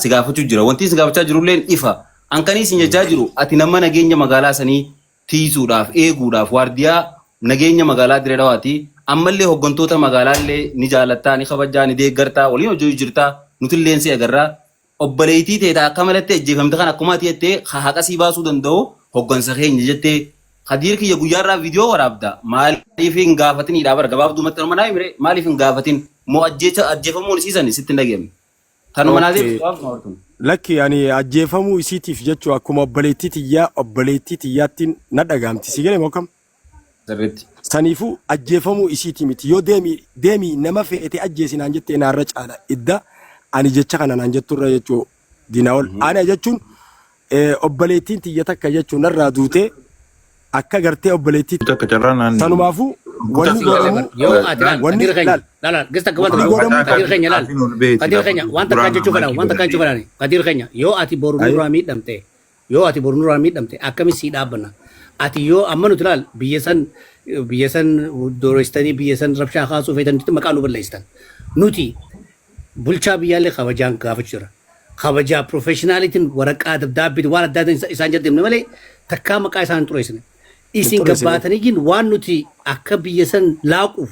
sigaafachuu jira. Wanti sigaafachaa jirulleen ifa. Ankanii isin jechaa jiru ati nama nageenya magaalaa sanii tiisuudhaaf eeguudhaaf waardiyaa nageenya magaalaa Dirree Dhawaati. Ammallee hooggantoota magaalaallee ni jaalattaa ni kabajaa ni deeggartaa waliin hojii jirtaa nutilleen si agarraa. Obboleettii ta'e akka malatti ajjeefamte kan akkuma ati jettee haqa sii baasuu danda'u hooggansa keenya jettee Khadir kiyya guyyaarraa viidiyoo waraabda. Maaliif hin gaafatiniidha bara gabaabdumatti nama naa himre maaliif hin gaafatin moo ajjeefamuu isiisan sitti hin dhageemne. Tanuma naatiif lakki ani ajjeefamuu isiitiif jechuu akkuma obboleettii xiyyaattiin na dhagaamti si galee mookam. Saniifuu ajjeefamuu isiiti miti yoo deemi nama fe'ete ajjeesinaan jettee naarra caala idda ani jecha kana naan jetturra jechuu Dinaawol. Ani jechuun obboleettiin xiyya takka jechuun narraa duutee akka gartee obboleettii takka carraan sanumaafuu wanni godhamu wanni laal gista gabaata qadir keenya wanta kan jechuu fedhan wanta kan jechuu fedhan qadir keenya yoo ati boru nuraa miidhamte akkami sii dhaabbanna ati yoo amma nuti laal biyya san doorestanii biyya san rabshaa kaasuu feetanitti maqaa nu balleessitan nuti bulchaa biyyaallee kabajaan gaafachuu jira kabajaa professionaalitiin waraqaa dabdaabbiiti waan adda addaa isaan jedhamne malee takkaa maqaa isaan xureessine isin gabbaatanii waan nuti akka biyya san laaquuf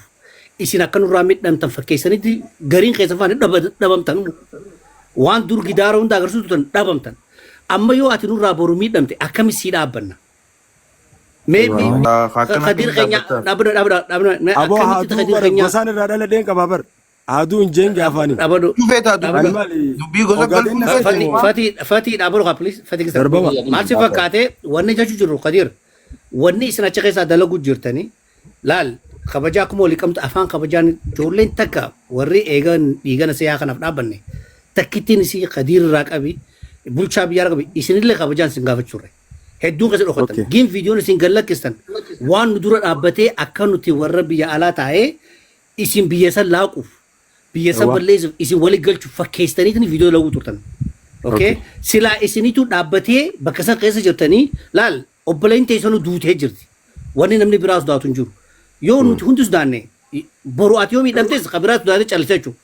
isin akka nurraa miidhamtan fakkeessanitti gariin keessa faana dhabamtan waan dur gidaara hunda agarsiisutan dhabamtan amma yoo ati nurraa boru miidhamte akkami sii dhaabbanna Khadir keenya dhaabna aboo haaduu gosaan irraa dhaladheen qabaa bar haaduu hin jeen gaafaani dubbii gosa galfuu Fatii dhaabuu qaba please Fatii maal si fakkaate wanni jechuu jiru Khadir wanni isin achi keessaa dalaguu jirtanii laal kabajaa akkuma walii qabdu afaan kabajaan ijoolleen takka warri eegan dhiigana siyaa kanaaf dhaabbanne takkittiin isii Khadir irraa qabi bulchaa biyyaa qabi isinillee kabajaan isin gaafachuurre hedduun keessa dhokatan giin viidiyoon isin gallakkistan waan nu dura dhaabbatee akka nuti warra biyya alaa taa'ee isin biyya san laaquuf biyya san balleessuuf isin walii galchuuf fakkeessaniitiin viidiyoo laguu turtan. Okay? Silaa isinitu dhaabbatee bakka san keessa jirtanii laal obboleen teessanu duutee jirti. Wanni namni biraas daatu hin jiru. Yoo nuti hundi sudaanne boru ati yoo miidhamtes kabiraas sudaanee callisee jechuudha.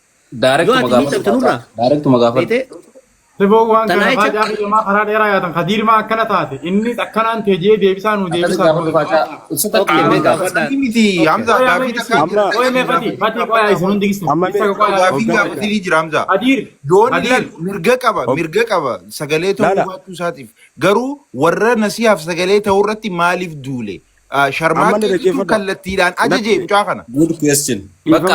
Daareektuma gaafata. Siboo waan kana faajaa qiyyamaa karaa dheeraa yaatan Khadir maa akkana taate innis akkanaan teejee deebisaa nu deebisaa. miti Hamza gaafii takka Fatii qoyaa isin hundi gistu. gaafii gaafatanii jira Hamza. Doon mirga qaba sagalee ta'uu baachuu isaatiif garuu warra nasihaaf sagalee ta'uu irratti maaliif duule? Sharmaaqeetu kallattiidhaan ajajee mucaa kana. Good question. Bakka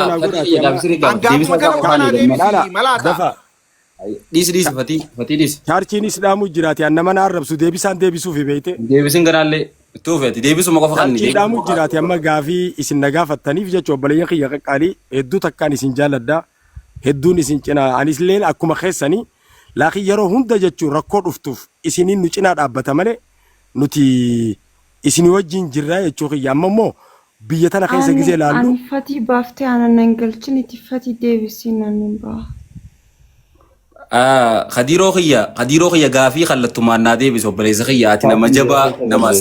malaata. Dhiisi Fatii. chaarchiinis dhaamu jiraate nama na arrabsu deebisaan deebisuuf beeyte Deebisin garaallee tuufeeti deebisuma qofa kan chaarchii dhaamu jiraate amma gaafii isin na gaafattaniif jechuun obboleeyyan kiyya qaqqaalii hedduu takkaan isin jaalladhaa hedduun isin cinaa anisillee akkuma keessanii laakiin yeroo hunda jechuun rakkoo dhuftuuf isiniin nu cinaa dhaabbata malee nuti isin wajjin jirraa jechuu kiyya amma immoo biyya tana keessa gisee laallu. Ani Fatii baaftee aannan hin galchin itti Fatii deebisiin aannan ba'a. Khadiroo kiyya gaafii kallattumaan naa deebisu obboleessa kiyya ati nama jabaa nama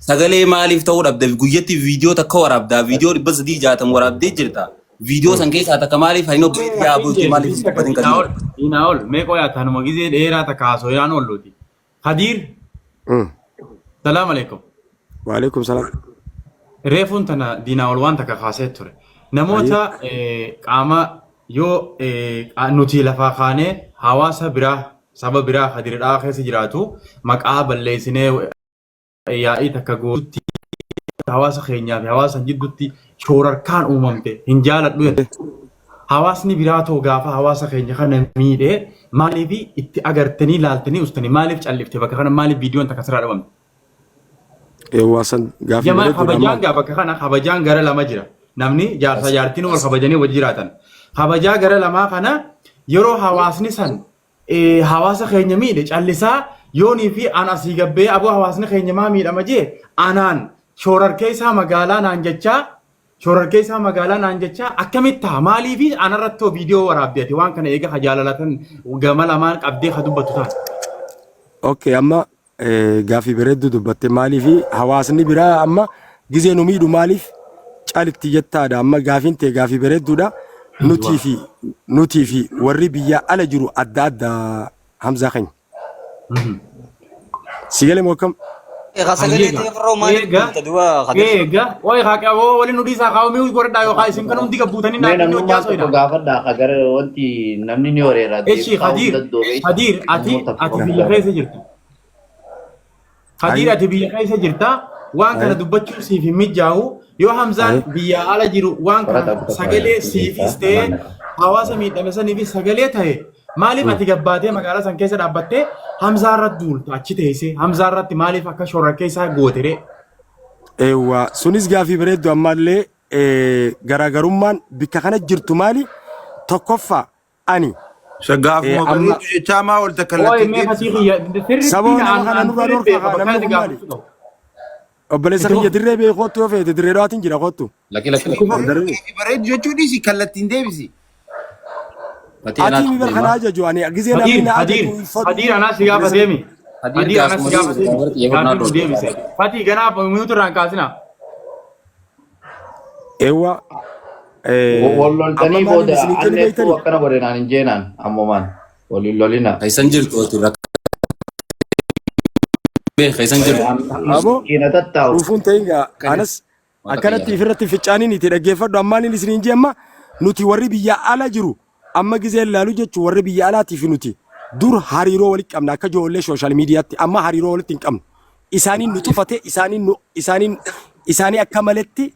sagalee maaliif ta'uu dhabda guyyatti viidiyoo takka waraabdaa viidiyoo 360 waraabdee jirta viidiyoo san keessaa takka maaliif haino yaa bultii maaliif dubbatin kan Dinaawol meeqoo yaatanuma gizee dheeraa takka haasoo oolluuti. Khadir salaam alaikum. Wa alaikum salaam. Reefuun tana Dinaawol waan takka kaasee ture. Namoota qaama yoo nuti lafaa kaanee hawaasa biraa saba biraa Khadirudhaa keessa jiraatu maqaa balleessinee yaa'ii takka gootutti hawaasa keenyaa fi hawaasa jidduutti shoorarkaan uumamte hin jaaladhu jedhe. Hawaasni biraa too gaafa hawaasa keenya kana miidhee maaliif itti agartanii laaltanii ustanii maaliif callifte bakka kana maaliif viidiyoon takka sirraa dhabamte? Waasan gaafii bakka kana kabajaan gara lama jira. Namni jaarsa jaartiin wal kabajanii wajji jiraatan. Kabajaa gara lamaa kana yeroo hawaasni san hawaasa keenya miidhe callisaa yoonii fi an asii gabbee aboo hawaasni keenya maa miidhama jee anaan shoorarkee isaa magaalaa naan jechaa akkamitti maalii fi anarrattoo viidiyoo waraabdeeti waan kana eega jaalalatan gama lamaan qabdee ka dubbatu taate. Okay amma gaafii bareedduu dubbatte maalii fi hawaasni biraa amma gizee nu miidhu maaliif calitti jettaadha amma gaafiin ta'e gaafii bareedduudha nutii fi warri biyyaa ala jiru adda addaa Hamzaa keenya. Sigale moo kam? Eega wayi haa waliin nudii isaa kaawwamee godhadhaa yookaan isin kan hundi gabbuutanii naannoo hojjaa soidha. Gaafadhaa agar wanti namni ni horeera. Echi Hadiir ati biyya keessa jirta. Hadiir ati biyya keessa jirta waan kana dubbachuun siif hin mijaa'u yoo Hamzaan biyya ala jiru waan kana sagalee siifis ta'ee hawaasa miidhame saniifis sagalee ta'e maaliif ati gabbaatee magaalaa san keessa dhaabbattee Hamzaa irratti duulta achi teessee Hamzaa irratti maaliif akka shorra keessaa gootere? Eewwa sunis gaafii bareeddu ammallee garaagarummaan bikka kana jirtu maali? Tokkoffaa ani. Shagaafuma bareeddu jechaa maa ol takkalatti. Saboota kana nurra dorfaa namni kun maali? Obboleessa kiyya dirree beekootu yoo feete dirree dhawaatiin jira kootu. Bareeddu jechuun dhiisi kallattiin deebisi. Ati mi berkana ajaju ani gizee namni na ajaju. Hadiir anaa si gaafa deemi. Hadiir anaa si gaafa deemi. Gaafii nu deebise. Fatii ganaaf minuutu irraan kaasina. Eewwa. Walloltanii booda anneetu akkana godhinaan hin jeenaan ammumaan waliin lolina. Kaisan jirtu otu rakka. Kaisan jirtu. Abo. Kiina tattaa'u. Dhufuun ta'inga anas akkanatti ifirratti ficcaaniin itti dhaggeeffadhu ammaan inni isiniin jemma nuti warri biyya ala jiru. Amma gizee laalu jechuun warri biyya alaatiif nuti dur hariiroo walitti qabna akka ijoollee sooshaal miidiyaatti amma hariiroo walitti hin qabnu. Isaaniin nu tufate isaanii akka maletti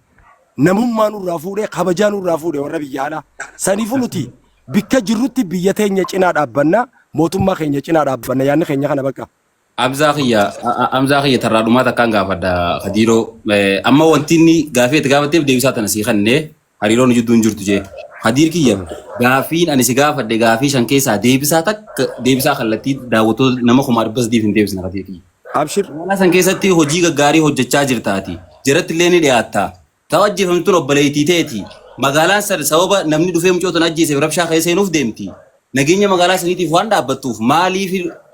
namummaa nurraa fuudhee kabajaa nurraa fuudhee warra biyya alaa. Saniifuu nuti bikka jirrutti biyya teenya cinaa dhaabbanna mootummaa keenya cinaa dhaabbanna yaadni keenya kana bakka. Hamzaa kiyya tarraa dhumaa takkaan gaafadha Hadiiroo. Amma wanti inni gaafii itti gaafatteef deebisaa tana sii kannee hariiroon jidduun jirtu jee. Hadiir kiyya gaafiin ani si gaafadhe gaafii shan keessaa deebisaa kallattii daawwattoota nama kumaa dhibbas diif hin deebisne Hadiir kiyya. Abshir. Magaalaa san keessatti hojii gaggaarii hojjechaa jirtaati. Jiratti illee ni dhiyaatta. Ta'u ajjeefamtuun obboleettii ta'eeti. Magaalaan san sababa namni dhufee mucootan ajjeeseef rabshaa keessa seenuuf deemti. Nageenya magaalaa saniitiif waan dhaabbattuuf maaliif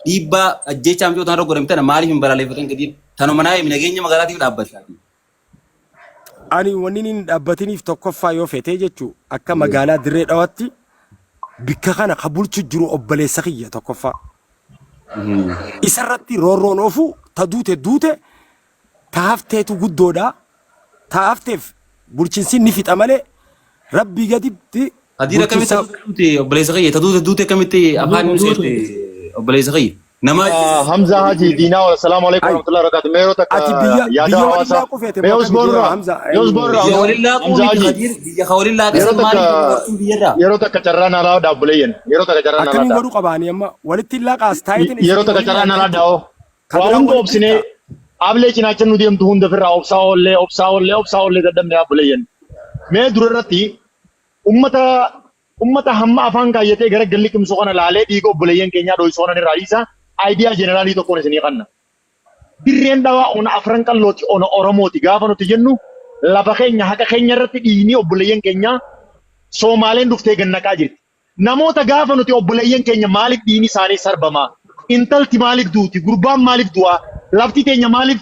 dhiibbaa ajjeechaa mucootan irra godhamtan maaliif hin balaaleffatan gadiin tanuma naayim nageenya magaalaatiif dhaabbataati. Ani wanni inni dhaabbatiniif tokkoffaa yoo feetee jechuun akka magaalaa dirree dhawaatti bikka kana ka bulchu jiru obboleessa kiyya tokkoffaa. Isarratti roorroon oofuu ta duute taafteetu guddoodha. Taafteef bulchinsi ni fixa malee rabbii gaditti. Hadiira kamitti obboleessa kiyya ta duute kamitti afaan obboleessa kiyya. Nama Hamza Haji Dina assalamu alaikum warahmatullahi wabarakatuh mero tak yada hawasa meus borra Hamza Haji biyya khawlillah qasam maali biyya yero tak carrana la da buleyen yero tak carrana akkamin godhu qabaani amma walitti laqaas taayitin yero tak carrana la dawo wa hundo obsine able cinachen nu dem hunda firra obsa olle dadamne buleyen me durarati ummata hamma afan gaayete gara gallikim sokona laale digo buleyen kenya do sokona ni raisa idea generally to kone sini kanna dirreen dawa ona afran qallooti ona oromoti gaafa nuti jennu lafa keenya haqa keenya irratti dhiini obboleeyyan keenya Soomaaleen duftee gannaqaa jirti namoota gaafa nuti obboleeyyan keenya maaliif dhiini isaanii sarbama intalti maaliif duuti gurbaan maaliif du'a lafti teenya maaliif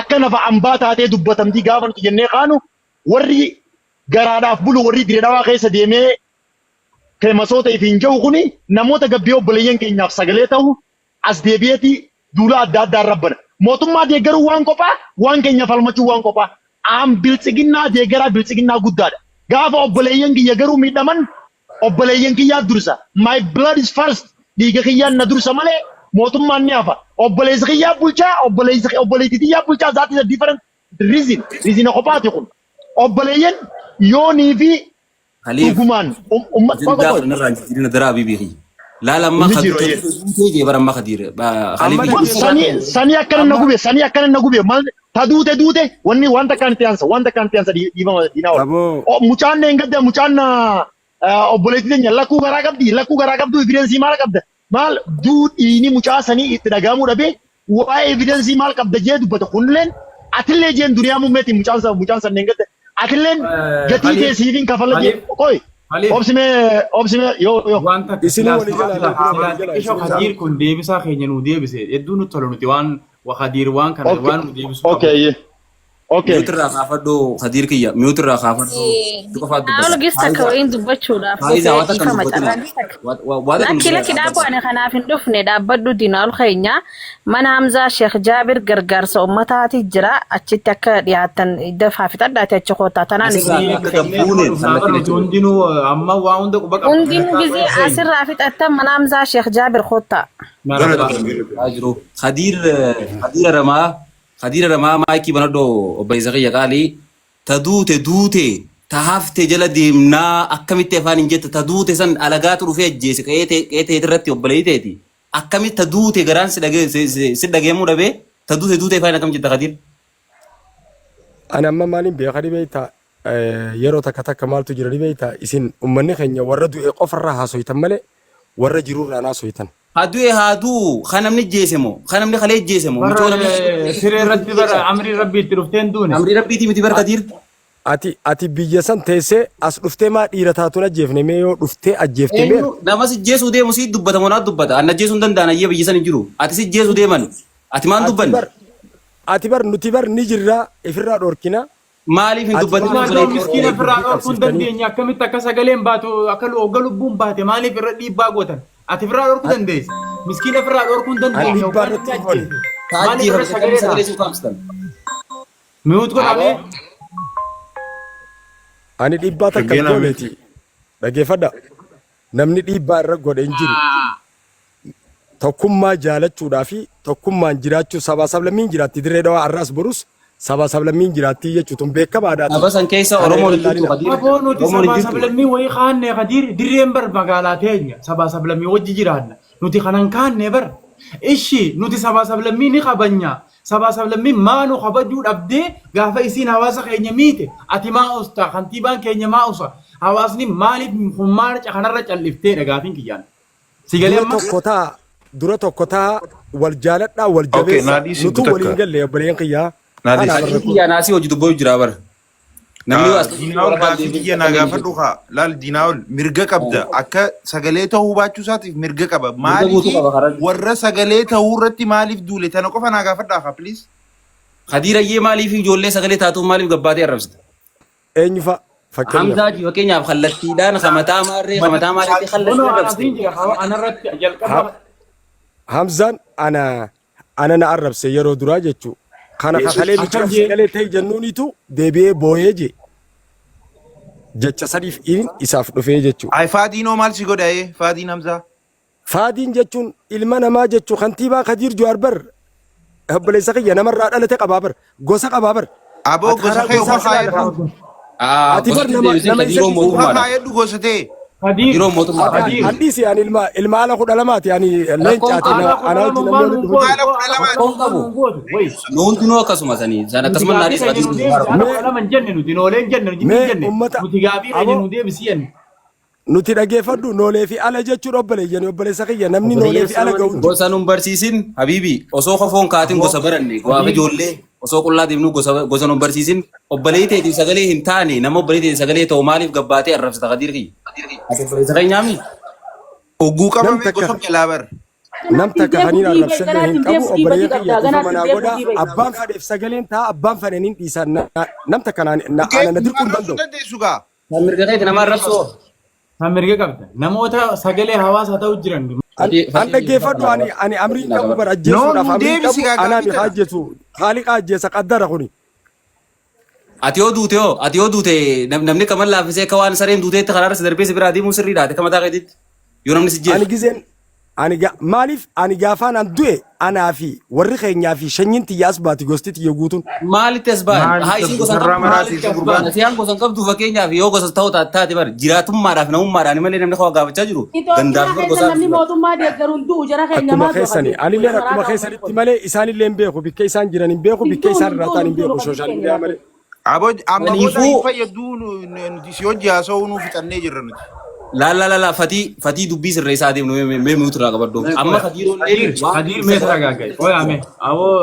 akka nafa ambaa taatee dubbatamti gaafa nuti jennee kaanu warri garaadhaaf bulu warri dirree dawaa keessa deemee feemasoota ifiin jiru kuni namoota gabbii obboleeyyan keenyaaf sagalee ta'u as deebi'eeti duula adda addaa rabbana mootummaa deeggaruu waan qophaa waan keenya falmachuu waan qophaa biltsiginnaa deeggaraa biltsiginnaa guddaadha gaafa obboleeyyan kiyya garuu miidhaman obboleeyyan kiyyaa dursa my blood is first dhiiga kiyyaan na dursa malee mootummaan ni hafa obboleessa kiyyaa bulchaa obboleettii kiyyaa bulchaa that is a different reason qophaati kun obboleeyyan yoonii fi dhugumaan لا لما خدير تيجي برا ما خدير ساني أكلنا نقوله ساني أكلنا نقوله ما تدوته وني وانت كانت يانسا دي ما ديناول مچان نينغد مچان أبوليتين يلاكو غراغب دو evidence مال كبد مال دود إني مچا ساني إتداغامو ربي واي evidence مال كبد جد بتخونلن أتلي جن دنيا ممتي مچان نينغد أتلن جتي تسيفين كفلا كوي obsime yo isini wali jala isho Hadiir kun deebisaa keenya nu deebise hedduu nu tolu nuti waan Hadiir waan kana waan nu deebisu اوكي ميوت الرخافة خدير كيا ميوت الرخافة أول قصة كوين دبتشو دا فايزة واتك فما لكن لكن أبو أنا خنا في الدفن دا بدو دينار خينيا من همزة شيخ جابر غرغر سو متاتي جرا أتشتك دياتن دفع في تدا تشخوتا تنان وندينو أما واوندك بقى وندينو بزي أسر رافت أتم من همزة شيخ جابر خوتا أجرو خدير رما مايكي بندو بيزغي قالي تدوتي تهافت جل ديمنا أكمل تفان جت تدوتي سن علاقات رفيع جيس كأيته ترتي وبليتي أكمل تدوتي غران سدقة مو ربي تدوتي فاين أكمل جت خدير أنا أما مالين بيخدي بيتا يرو تكتا كمال تجري بيتا إسين أمني خنيا وردو إقف الرها سويتن ملء ورد جرور أنا سويتن هادو خنمني جيسمو خنمني خليه جيسمو سير ربي بر عمري ربي ترفتين دون عمري ربي تي متبر قدير ati biyya san teessee as dhuftee maa dhiira taatuun ajjeefne mee yoo dhuftee ajjeeftee mee nama si jeesuu deemu si dubbata moo naa dubbata anna jeesuu hin danda'an ayyee biyya san hin jiru ati si jeesuu deeman ati maan dubbanne ati bar nuti bar ni jirra ifirraa dhorkina maaliif hin dubbanne miskiina ifirraa dhorkuun dandeenya akkamitti akka sagaleen baatu akka hogga lubbuun baate maaliif irra dhiibbaa gootan ati ifirraa dhorkuu dandeessa miskiina ifirraa dhorkuun dandeenya dhiibbaa irratti hin goone taajjii sagalee suuqaa amstan mi'uut godhamee ani dhiibbaa takka gooneeti dhageeffadha namni dhiibbaa irra godhe hin jiru tokkummaa jaalachuudhaa fi tokkummaan jiraachuu sabaa sablammiin jiraatti dirree dhawaa arraas borus sabaa sablammiin jiraatti jechuutu beekamaadha. Saba san keessa Oromoon ilaaluu qadiir. Nuti sabaa sablammii wayii kaanne qadiir dirreen bar magaalaa teenya sabaa sablammii wajji jiraanna nuti kanan kaanne bar ishi nuti sabaa sablammii ni qabanya. Sabaa sablammii maanu kabajuu dhabdee gaafa isiin hawaasa keenya miite ati maa usta kantiibaan keenya maa usa hawaasni maaliif hummaan kanarra calliftee dhagaafin kiyyaan. Dura tokko taa wal jaaladhaa wal jabeessa nutu waliin galle obboleen kiyyaa. Kiyyaa naasii hojii dubboo jira bara. Namni as diinaawul gaafii kiyya naa gaafadhu kaa laal diinaawul mirga qabda akka sagalee ta'uu baachuu isaatiif mirga qaba maaliif warra sagalee ta'uu irratti maaliif duule tana qofa naa gaafadhaa kaa please. Khadiirayyee maaliif ijoollee sagalee taatuuf maaliif gabbaatee arrabsite? Eenyu fa'a? Hamzaaji fakkeenyaaf kallattiidhaan hamataa maarreetti kallattii arrabsite. Hamzaan ana na arrabse yeroo duraa jechuu kana kakalee bicha sagalee ta'e jennuunitu deebi'ee booyee je jecha sadiif isaaf dhufee jechuu. Ay faadiinoo maal si godha'ee faadiin Hamzaa? Faadiin jechuun ilma namaa jechuu kantiibaa Kadiir Jawaar bar obboleessa kiyya namarraa dhalate qabaa bar gosa qabaa bar. Aboo gosa kee ufa kaayedhu. Ati bar nama isa ufa kaayedhu gosa ta'e. Yeroo mootummaa Kadiir. Andis yani ilma ala kudha lamaati yani leencaati anaati namni nuti noo akkasuma sanii san akkasuma naadis adis nuti dhageeffadhu noolee fi ala jechuun obboleeyyan obboleessa kiyya namni noolee fi ala ga'u. Gosa nun barsiisin habiibi osoo kofoon kaatiin gosa baranne gaafa ijoollee osoo qullaa deemnu gosa nun barsiisin obboleeyyi ta'eetiif sagalee hin taane nama obboleeyyi ta'eetiif sagalee ta'u maaliif gabbaatee arrabsita Kadiir kiyya. Ati obboleessa keenyaami. Hogguu qabame gosa jalaa bar. Nam takka haniin arrabsallee hin qabu obboleeyya kiyya kufa manaa godha abbaan fadheef sagaleen ta'a abbaan fadheen hin dhiisan nam takka na dirquu hin danda'u. Kan mirga keeti nama arrabsoo. Kan mirga qabda namoota sagalee hawaasa ta'u jiran. An dhaggeeffadhu ani amrii qabu bar ajjeesuudhaaf amrii qabu anaami haa ajjeesu haaliqa ajjeesa qaddara kuni. Ati yoo duute namni kaman laafisee akka waan sareen duuteetti karaarra si darbee si biraa deemuu sirriidhaate kama ta'a keetitti yoo namni si jeesu. Ani gizeen maaliif ani gaafaan an du'e anaa fi warri keenyaa fi shanyiin xiyyaas baati gosti xiyya guutuun. Maalitti as ba'an haa isin gosan qabdu maalitti as ba'an asiyaan gosan qabdu fakkeenyaaf yoo gosa ta'uu taate bar jiraatummaadhaaf namummaadhaan malee namni kawaa gaafachaa jiru. Gandaaf bar gosaa. Akkuma keessanii anillee akkuma keessanitti malee isaanillee hin beeku bikka isaan jiran hin beeku bikka isaan irraa ta'an hin beeku sooshaal miidiyaa malee. Aboo amma gosa hin fayyaduu nuti si hojii haasa'uu nuuf fixannee jirra nuti. La fatii dubbii sirree isaa deemnu mee muutu irraa qabadhu. Amma Kadiir mee taragaaggaye. Oyaame awoo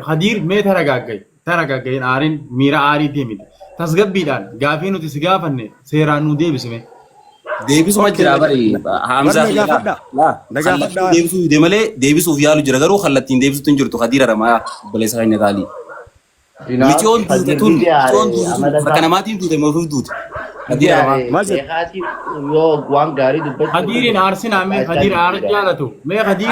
Kadiir mee taragaaggaye aariin miira aariitii miti. Tasgabbiidhaan gaafii nuti si gaafanne seeraan nu deebisime. Deebisuma jira bari Hamzaa deebisuu malee deebisuuf yaalu jira garuu kallattiin deebisuutu hin jirtu Kadiir aramaa obboleessa keenya gaalii. Michoon duute tun michoon duute bakka namaatiin duute moofuuf duute. Yoo waan gaarii dubbachuu. Hadiiriin aarsinaa mee hadiir aar jaalatu mee hadiir.